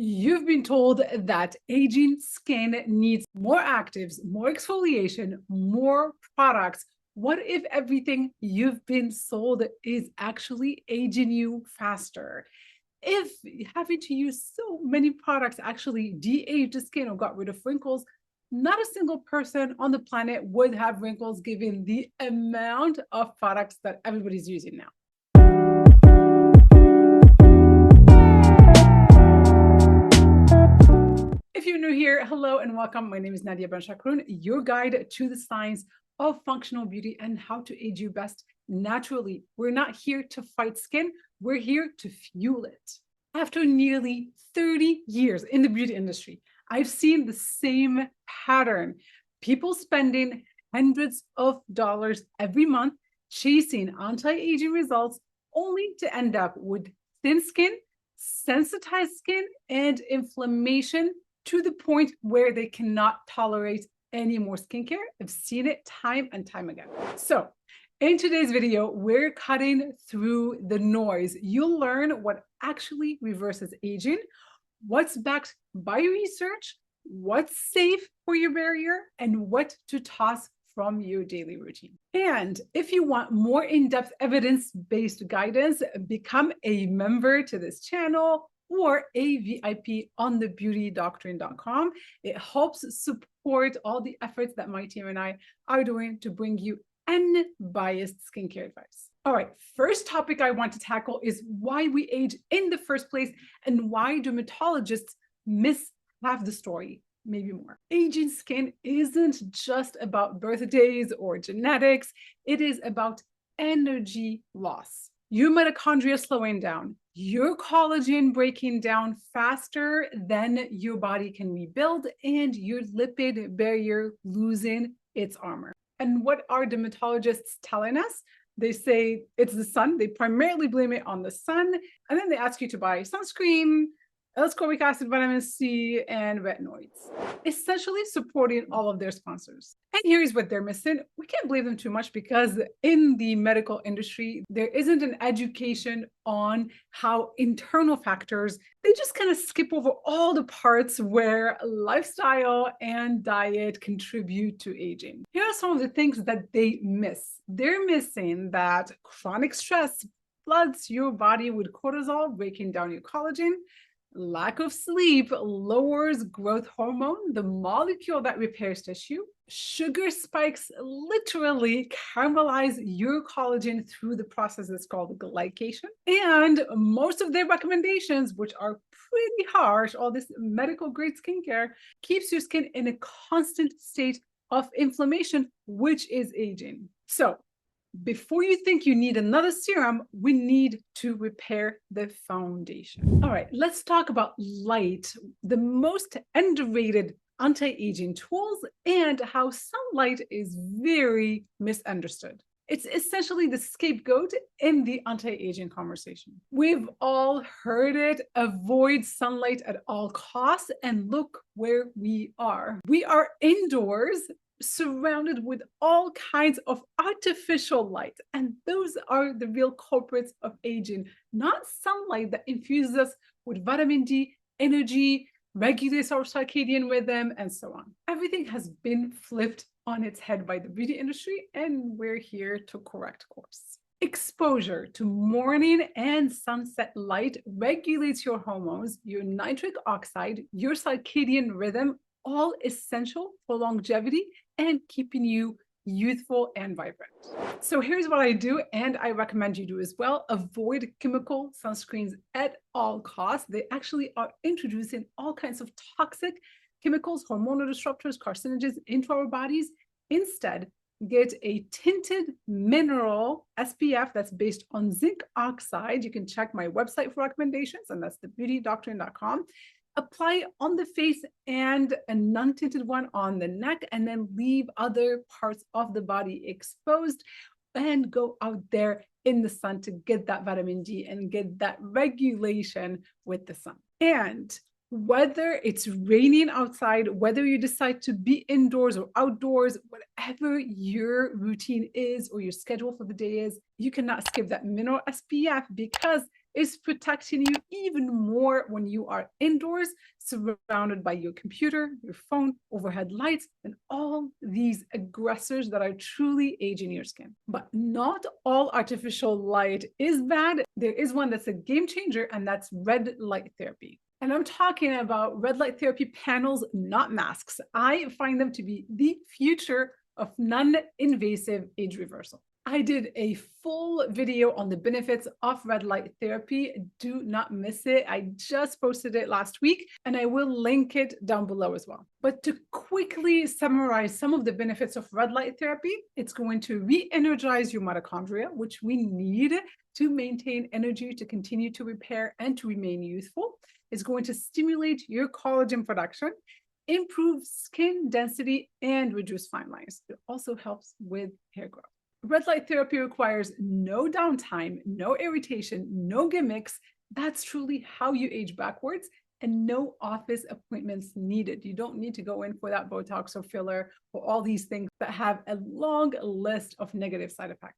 You've been told that aging skin needs more actives, more exfoliation, more products. What if everything you've been sold is actually aging you faster? If having to use so many products actually de-aged the skin or got rid of wrinkles, not a single person on the planet would have wrinkles given the amount of products that everybody's using now. If you're new here, hello and welcome. My name is Nadia, your guide to the science of functional beauty and how to age you best naturally. We're not here to fight skin, we're here to fuel it. After nearly 30 years in the beauty industry, I've seen the same pattern. People spending hundreds of dollars every month chasing anti-aging results only to end up with thin skin, sensitized skin, and inflammation to the point where they cannot tolerate any more skincare. I've seen it time and time again. So in today's video, we're cutting through the noise. You'll learn what actually reverses aging, what's backed by research, what's safe for your barrier, and what to toss from your daily routine. And if you want more in-depth evidence-based guidance, become a member to this channel or a VIP on the beautydoctrine.com. It helps support all the efforts that my team and I are doing to bring you unbiased skincare advice. All right, first topic I want to tackle is why we age in the first place and why dermatologists miss half the story, maybe more. Aging skin isn't just about birthdays or genetics. It is about energy loss. Your mitochondria slowing down, your collagen breaking down faster than your body can rebuild, and your lipid barrier losing its armor. And what are dermatologists telling us? They say it's the sun. They primarily blame it on the sun. And then they ask you to buy sunscreen, Azelaic Acid, vitamin C, and retinoids, essentially supporting all of their sponsors. And here's what they're missing. We can't blame them too much because in the medical industry, there isn't an education on how internal factors, they just kind of skip over all the parts where lifestyle and diet contribute to aging. Here are some of the things that they miss. They're missing that chronic stress floods your body with cortisol, breaking down your collagen. Lack of sleep lowers growth hormone, the molecule that repairs tissue. Sugar spikes literally caramelize your collagen through the process that's called glycation. And most of their recommendations, which are pretty harsh, all this medical grade skincare, keeps your skin in a constant state of inflammation, which is aging. So before you think you need another serum, we need to repair the foundation. All right, let's talk about light, the most underrated anti-aging tools, and how sunlight is very misunderstood. It's essentially the scapegoat in the anti-aging conversation. We've all heard it, avoid sunlight at all costs, and look where we are. We are indoors, surrounded with all kinds of artificial light. And those are the real culprits of aging, not sunlight that infuses us with vitamin D, energy, regulates our circadian rhythm, and so on. Everything has been flipped on its head by the beauty industry, and we're here to correct course. Exposure to morning and sunset light regulates your hormones, your nitric oxide, your circadian rhythm, all essential for longevity and keeping you youthful and vibrant. So here's what I do, and I recommend you do as well. Avoid chemical sunscreens at all costs. They actually are introducing all kinds of toxic chemicals, hormonal disruptors, carcinogens into our bodies. Instead, get a tinted mineral SPF that's based on zinc oxide. You can check my website for recommendations, and that's thebeautydoctrine.com. Apply on the face and a non-tinted one on the neck, and then leave other parts of the body exposed, and go out there in the sun to get that vitamin D and get that regulation with the sun. And whether it's raining outside, whether you decide to be indoors or outdoors, whatever your routine is or your schedule for the day is, you cannot skip that mineral SPF because is protecting you even more when you are indoors, surrounded by your computer, your phone, overhead lights, and all these aggressors that are truly aging your skin. But not all artificial light is bad. There is one that's a game changer, and that's red light therapy. And I'm talking about red light therapy panels, not masks. I find them to be the future of non-invasive age reversal. I did a full video on the benefits of red light therapy. Do not miss it. I just posted it last week, and I will link it down below as well. But to quickly summarize some of the benefits of red light therapy, it's going to re-energize your mitochondria, which we need to maintain energy, to continue to repair, and to remain youthful. It's going to stimulate your collagen production, improve skin density, and reduce fine lines. It also helps with hair growth. Red light therapy requires no downtime, no irritation, no gimmicks. That's truly how you age backwards, and no office appointments needed. You don't need to go in for that Botox or filler or all these things that have a long list of negative side effects.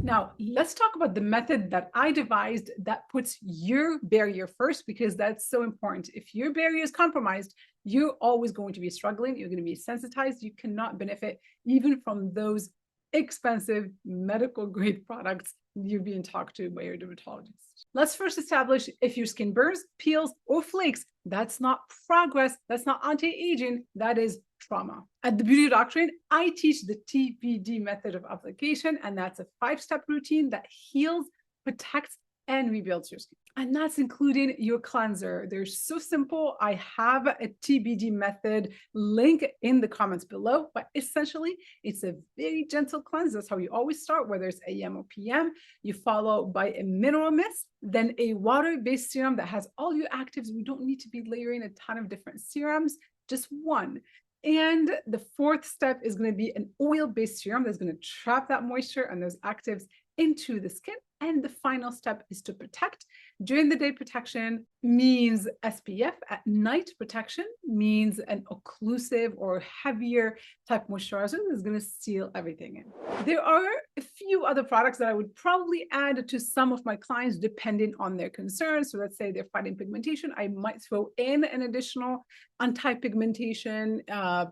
Now, let's talk about the method that I devised that puts your barrier first, because that's so important. If your barrier is compromised, you're always going to be struggling. You're going to be sensitized. You cannot benefit even from those expensive medical grade products you're being talked to by your dermatologist. Let's first establish if your skin burns, peels, or flakes. That's not progress. That's not anti-aging. That is trauma. At the Beauty Doctrine, I teach the TBD method of application, and that's a 5-step routine that heals, protects, and rebuilds your skin. And that's including your cleanser. They're so simple. I have a TBD method link in the comments below, but essentially it's a very gentle cleanse. That's how you always start, whether it's AM or PM. You follow by a mineral mist, then a water-based serum that has all your actives. We don't need to be layering a ton of different serums, just one. And the 4th step is going to be an oil-based serum that's going to trap that moisture and those actives into the skin. And the final step is to protect. During the day, protection means SPF. At night, protection means an occlusive or heavier type moisturizer that's going to seal everything in. There are a few other products that I would probably add to some of my clients depending on their concerns. So let's say they're fighting pigmentation. I might throw in an additional anti-pigmentation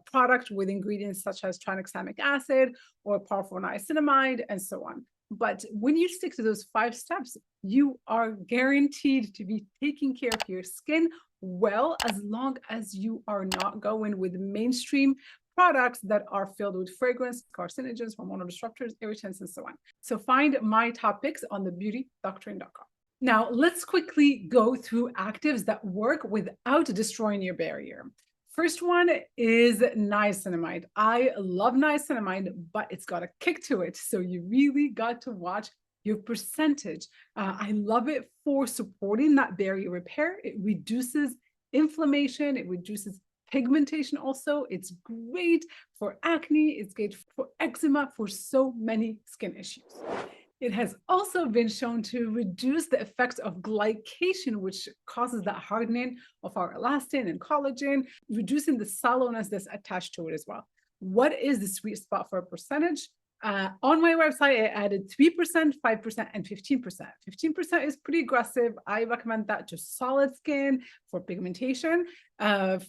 product with ingredients such as tranexamic acid or powerful niacinamide and so on. But when you stick to those 5 steps, you are guaranteed to be taking care of your skin well, as long as you are not going with mainstream products that are filled with fragrance, carcinogens, hormonal disruptors, irritants, and so on. So find my top picks on thebeautydoctrine.com. Now, let's quickly go through actives that work without destroying your barrier. First one is niacinamide. I love niacinamide, but it's got a kick to it. So you really got to watch your percentage. I love it for supporting that barrier repair. It reduces inflammation. It reduces pigmentation also. It's great for acne. It's great for eczema, for so many skin issues. It has also been shown to reduce the effects of glycation, which causes that hardening of our elastin and collagen, reducing the sallowness that's attached to it as well. What is the sweet spot for a percentage? On my website, I added 3%, 5%, and 15%. 15% is pretty aggressive. I recommend that to solid skin for pigmentation. 5%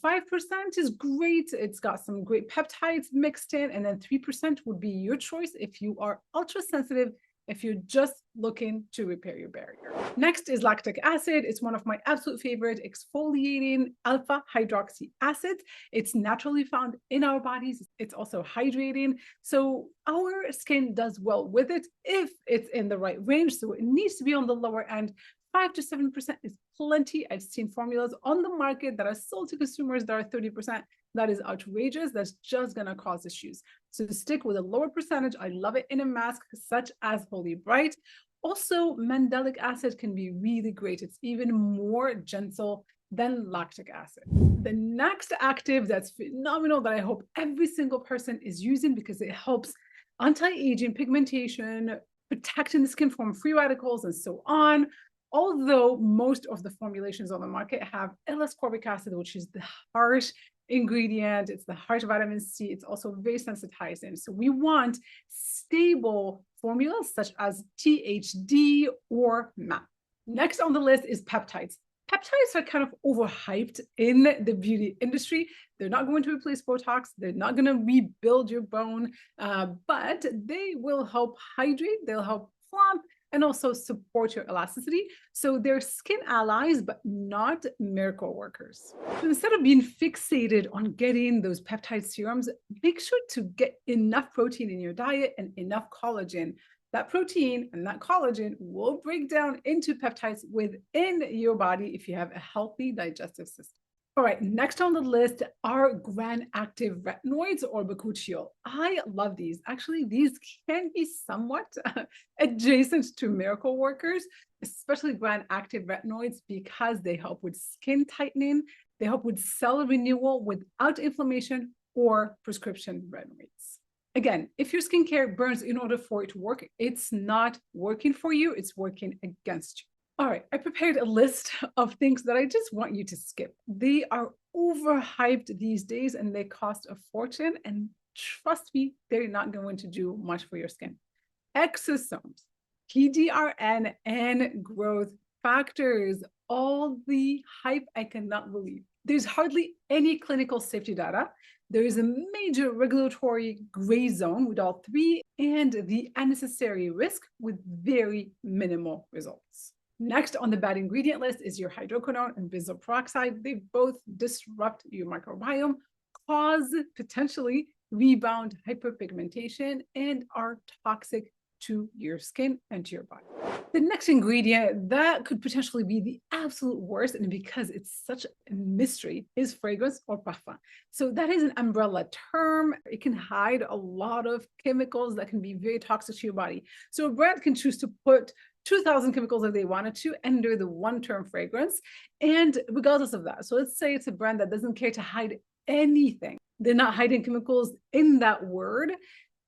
is great. It's got some great peptides mixed in. And then 3% would be your choice if you are ultra sensitive, if you're just looking to repair your barrier. Next is lactic acid. It's one of my absolute favorite exfoliating alpha hydroxy acids. It's naturally found in our bodies. It's also hydrating. So our skin does well with it if it's in the right range. So it needs to be on the lower end. 5 to 7% is plenty. I've seen formulas on the market that are sold to consumers that are 30%. That is outrageous. That's just going to cause issues. So stick with a lower percentage. I love it in a mask such as Holy Bright. Also, mandelic acid can be really great. It's even more gentle than lactic acid. The next active that's phenomenal that I hope every single person is using because it helps anti-aging, pigmentation, protecting the skin from free radicals and so on. Although most of the formulations on the market have L-ascorbic acid, which is the harsh ingredient, it's the harsh vitamin C, it's also very sensitizing. So we want stable formulas such as THD or MAP. Next on the list is peptides. Peptides are kind of overhyped in the beauty industry. They're not going to replace Botox. They're not going to rebuild your bone, but they will help hydrate. They'll help plump and also support your elasticity. So they're skin allies, but not miracle workers. So instead of being fixated on getting those peptide serums, make sure to get enough protein in your diet and enough collagen. That protein and that collagen will break down into peptides within your body if you have a healthy digestive system. All right, next on the list are gram-active retinoids or Bakuchiol. I love these. Actually, these can be somewhat adjacent to miracle workers, especially gram-active retinoids, because they help with skin tightening, they help with cell renewal without inflammation or prescription retinoids. Again, if your skincare burns in order for it to work, it's not working for you, it's working against you. All right, I prepared a list of things that I just want you to skip. They are overhyped these days and they cost a fortune. And trust me, they're not going to do much for your skin. Exosomes, PDRN, and growth factors, all the hype I cannot believe. There's hardly any clinical safety data. There is a major regulatory gray zone with all three and the unnecessary risk with very minimal results. Next on the bad ingredient list is your hydroquinone and benzoyl peroxide. They both disrupt your microbiome, cause potentially rebound hyperpigmentation, and are toxic to your skin and to your body. The next ingredient that could potentially be the absolute worst, and because it's such a mystery, is fragrance or parfum. So that is an umbrella term. It can hide a lot of chemicals that can be very toxic to your body. So a brand can choose to put 2,000 chemicals if they wanted to under the one term fragrance. And regardless of that, so let's say it's a brand that doesn't care to hide anything. They're not hiding chemicals in that word.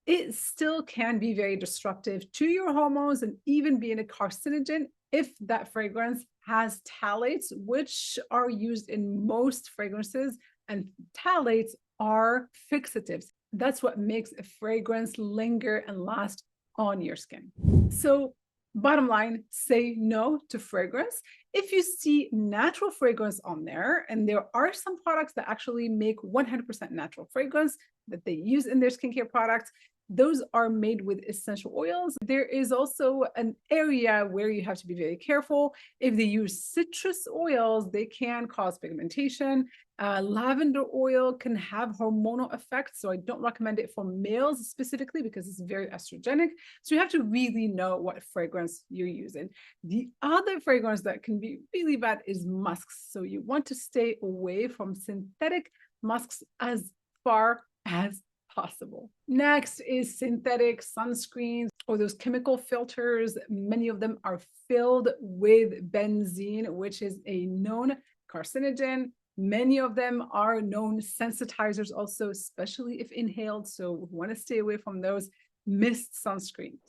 It still can be very destructive to your hormones and even being a carcinogen if that fragrance has phthalates, which are used in most fragrances, and phthalates are fixatives. That's what makes a fragrance linger and last on your skin. So bottom line, say no to fragrance. If you see natural fragrance on there, and there are some products that actually make 100% natural fragrance that they use in their skincare products, those are made with essential oils. There is also an area where you have to be very careful. If they use citrus oils, they can cause pigmentation. Lavender oil can have hormonal effects, so I don't recommend it for males specifically because it's very estrogenic. So you have to really know what fragrance you're using. The other fragrance that can be really bad is musks. So you want to stay away from synthetic musks as far as possible. Next is synthetic sunscreens or those chemical filters. Many of them are filled with benzene, which is a known carcinogen. Many of them are known sensitizers also, especially if inhaled. So we want to stay away from those mist sunscreens.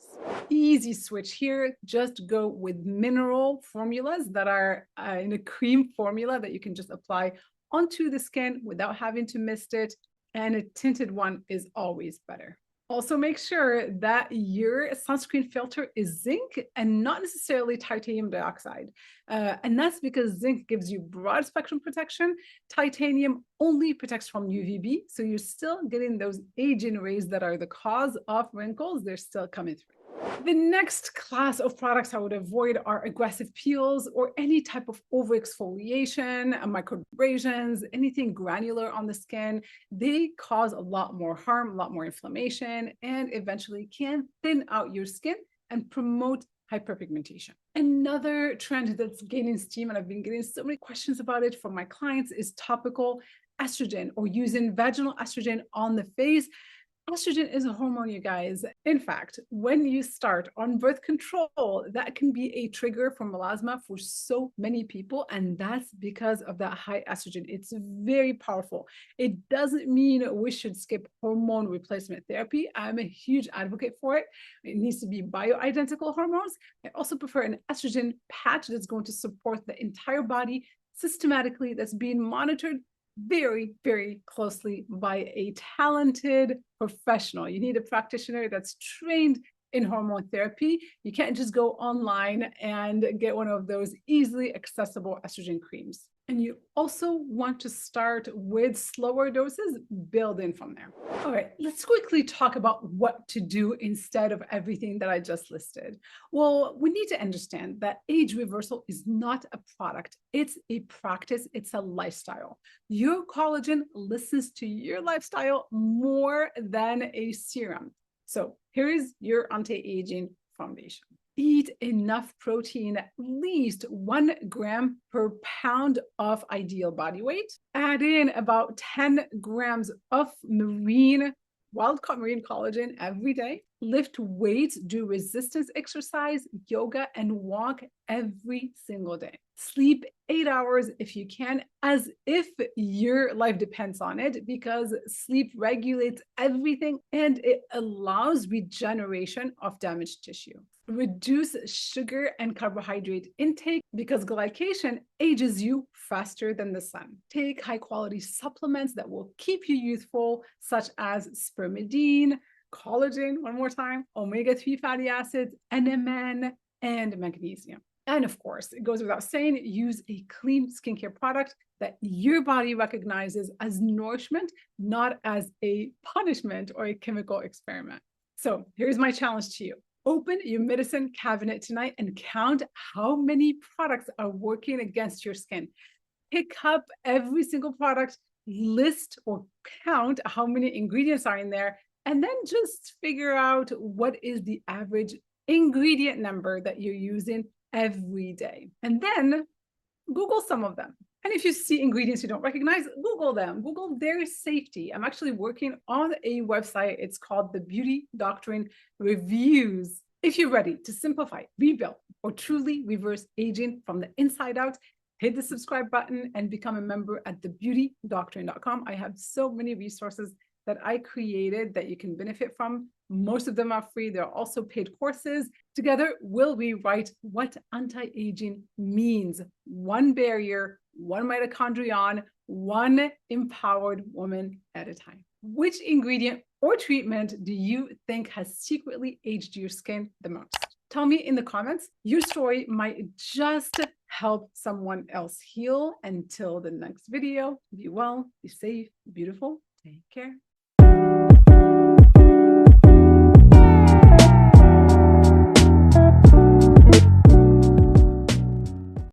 Easy switch here. Just go with mineral formulas that are in a cream formula that you can just apply onto the skin without having to mist it. And a tinted one is always better. Also make sure that your sunscreen filter is zinc and not necessarily titanium dioxide. And that's because zinc gives you broad spectrum protection. Titanium only protects from UVB. So you're still getting those aging rays that are the cause of wrinkles. They're still coming through. The next class of products I would avoid are aggressive peels or any type of over-exfoliation, microabrasions, anything granular on the skin. They cause a lot more harm, a lot more inflammation, and eventually can thin out your skin and promote hyperpigmentation. Another trend that's gaining steam, and I've been getting so many questions about it from my clients, is topical estrogen or using vaginal estrogen on the face. Estrogen is a hormone, you guys. In fact, when you start on birth control, that can be a trigger for melasma for so many people. And that's because of that high estrogen. It's very powerful. It doesn't mean we should skip hormone replacement therapy. I'm a huge advocate for it. It needs to be bioidentical hormones. I also prefer an estrogen patch that's going to support the entire body systematically, that's being monitored very, very closely by a talented professional. You need a practitioner that's trained in hormone therapy, you can't just go online and get one of those easily accessible estrogen creams. And you also want to start with slower doses, build in from there. All right, let's quickly talk about what to do instead of everything that I just listed. Well, we need to understand that age reversal is not a product, it's a practice, it's a lifestyle. Your collagen listens to your lifestyle more than a serum. So here's your anti-aging foundation. Eat enough protein, at least 1 gram per pound of ideal body weight. Add in about 10 grams of wild-caught marine collagen every day. Lift weights, do resistance exercise, yoga, and walk every single day. Sleep 8 hours if you can, as if your life depends on it, because sleep regulates everything and it allows regeneration of damaged tissue. Reduce sugar and carbohydrate intake because glycation ages you faster than the sun. Take high quality supplements that will keep you youthful, such as spermidine, collagen, one more time, omega-3 fatty acids, NMN, and magnesium. And of course, it goes without saying, use a clean skincare product that your body recognizes as nourishment, not as a punishment or a chemical experiment. So here's my challenge to you. Open your medicine cabinet tonight and count how many products are working against your skin. Pick up every single product, list or count how many ingredients are in there, and then just figure out what is the average ingredient number that you're using every day. And then Google some of them. And if you see ingredients you don't recognize, Google them. Google their safety. I'm actually working on a website. It's called the Beauty Doctrine Reviews. If you're ready to simplify, rebuild, or truly reverse aging from the inside out, hit the subscribe button and become a member at thebeautydoctrine.com. I have so many resources that I created that you can benefit from. Most of them are free. There are also paid courses. Together, we'll rewrite what anti-aging means. One barrier, one mitochondrion, one empowered woman at a time. Which ingredient or treatment do you think has secretly aged your skin the most? Tell me in the comments. Your story might just help someone else heal. Until the next video, be well, be safe, be beautiful. Take care.